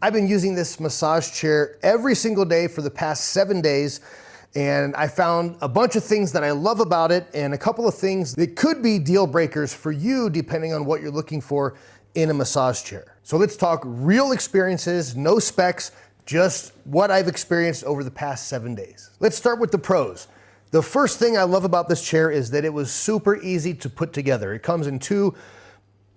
I've been using this massage chair every single day for the past 7 days, and I found a bunch of things that I love about it and a couple of things that could be deal breakers for you depending on what you're looking for in a massage chair. So let's talk real experiences, no specs, just what I've experienced over the past 7 days. Let's start with the pros. The first thing I love about this chair is that it was super easy to put together. It comes in 2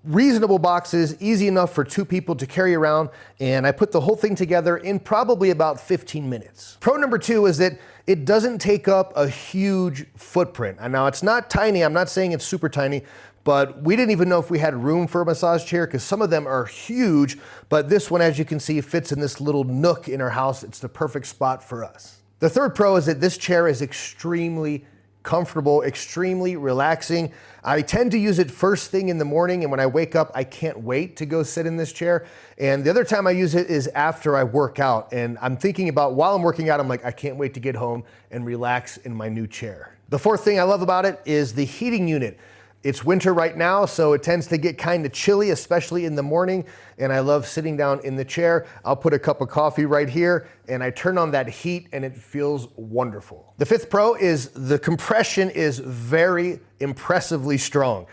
reasonable boxes, easy enough for 2 people to carry around, and I put the whole thing together in probably about 15 minutes. Pro number 2 is that it doesn't take up a huge footprint. And now it's not tiny, I'm not saying it's super tiny, but we didn't even know if we had room for a massage chair because some of them are huge, but this one, as you can see, fits in this little nook in our house. It's the perfect spot for us. The third pro is that this chair is extremely comfortable, extremely relaxing. I tend to use it first thing in the morning, and when I wake up, I can't wait to go sit in this chair. And the other time I use it is after I work out, and I'm thinking about while I'm working out, I'm like, I can't wait to get home and relax in my new chair. The fourth thing I love about it is the heating unit. It's winter right now, so it tends to get kind of chilly, especially in the morning, and I love sitting down in the chair. I'll put a cup of coffee right here, and I turn on that heat, and it feels wonderful. The fifth pro is the compression is very impressively strong.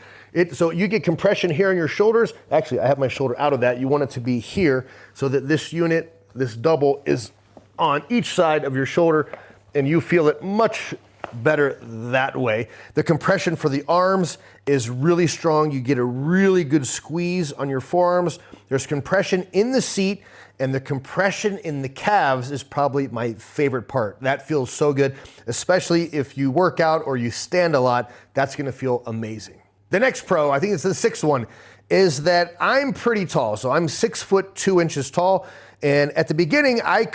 So you get compression here on your shoulders. Actually, I have my shoulder out of that. You want it to be here so that this unit, this double, is on each side of your shoulder, and you feel it much better that way. The compression for the arms is really strong. You get a really good squeeze on your forearms. There's compression in the seat, and the compression in the calves is probably my favorite part. That feels so good, especially if you work out or you stand a lot. That's gonna feel amazing. The next pro, I think it's the 6th one, is that I'm pretty tall. So I'm 6 foot 2 inches tall. And at the beginning, I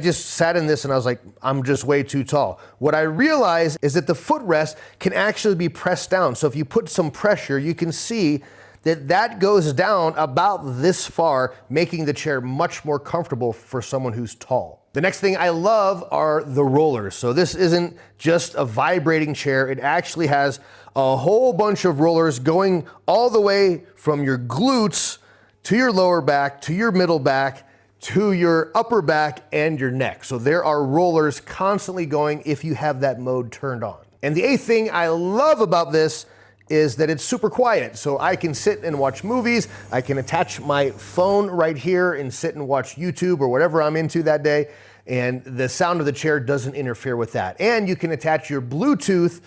just sat in this and I was like, I'm just way too tall. What I realized is that the footrest can actually be pressed down. So if you put some pressure, you can see that that goes down about this far, making the chair much more comfortable for someone who's tall. The next thing I love are the rollers. So this isn't just a vibrating chair. It actually has a whole bunch of rollers going all the way from your glutes to your lower back, to your middle back, to your upper back and your neck. So there are rollers constantly going if you have that mode turned on. And the 8th thing I love about this is that it's super quiet. So I can sit and watch movies. I can attach my phone right here and sit and watch YouTube or whatever I'm into that day. And the sound of the chair doesn't interfere with that. And you can attach your Bluetooth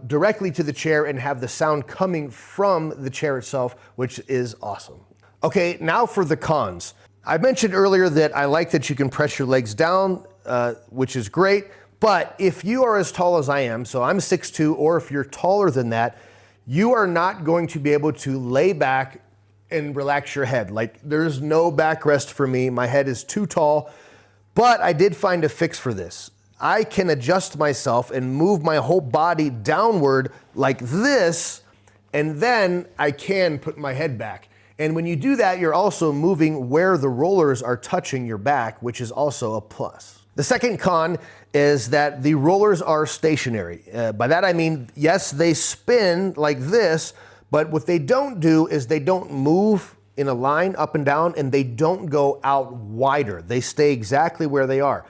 directly to the chair and have the sound coming from the chair itself, which is awesome. Okay, now for the cons. I mentioned earlier that I like that you can press your legs down, which is great, but if you are as tall as I am, so I'm 6'2", or if you're taller than that, you are not going to be able to lay back and relax your head. Like, there's no backrest for me. My head is too tall, but I did find a fix for this. I can adjust myself and move my whole body downward like this, and then I can put my head back. And when you do that, you're also moving where the rollers are touching your back, which is also a plus. The second con is that the rollers are stationary. By that I mean, yes, they spin like this, but what they don't do is they don't move in a line up and down, and they don't go out wider. They stay exactly where they are.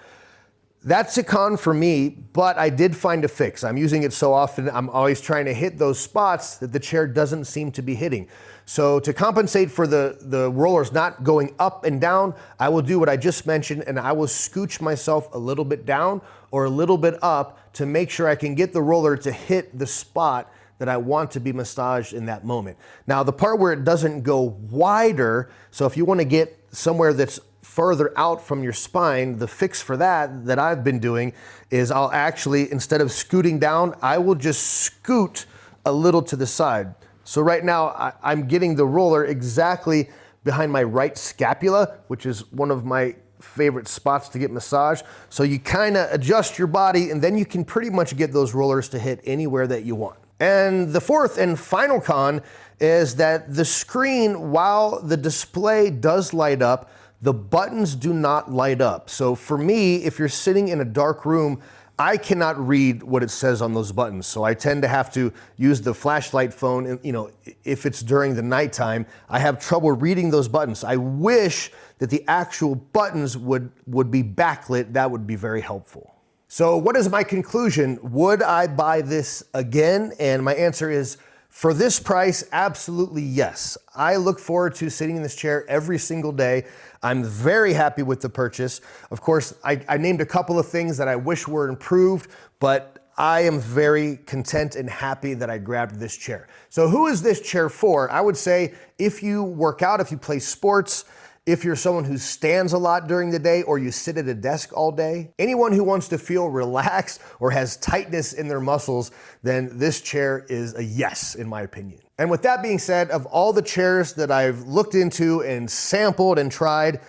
That's a con for me, but I did find a fix. I'm using it so often, I'm always trying to hit those spots that the chair doesn't seem to be hitting. So to compensate for the rollers not going up and down, I will do what I just mentioned, and I will scooch myself a little bit down or a little bit up to make sure I can get the roller to hit the spot that I want to be massaged in that moment. Now, the part where it doesn't go wider, so if you want to get somewhere that's further out from your spine, the fix for that I've been doing is I'll actually, instead of scooting down, I will just scoot a little to the side. So right now I'm getting the roller exactly behind my right scapula, which is one of my favorite spots to get massaged. So you kind of adjust your body, and then you can pretty much get those rollers to hit anywhere that you want. And the fourth and final con is that the screen, while the display does light up, the buttons do not light up. So for me, if you're sitting in a dark room, I cannot read what it says on those buttons, so I tend to have to use the flashlight phone. And, you know, if it's during the nighttime, I have trouble reading those buttons. I wish that the actual buttons would be backlit. That would be very helpful. So what is my conclusion? Would I buy this again? And my answer is, for this price, absolutely yes. I look forward to sitting in this chair every single day. I'm very happy with the purchase. Of course, I named a couple of things that I wish were improved, but I am very content and happy that I grabbed this chair. So who is this chair for? I would say if you work out, if you play sports, if you're someone who stands a lot during the day or you sit at a desk all day, anyone who wants to feel relaxed or has tightness in their muscles, then this chair is a yes, in my opinion. And with that being said, of all the chairs that I've looked into and sampled and tried,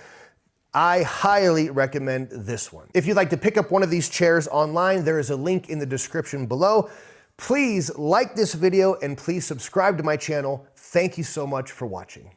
I highly recommend this one. If you'd like to pick up one of these chairs online, there is a link in the description below. Please like this video and please subscribe to my channel. Thank you so much for watching.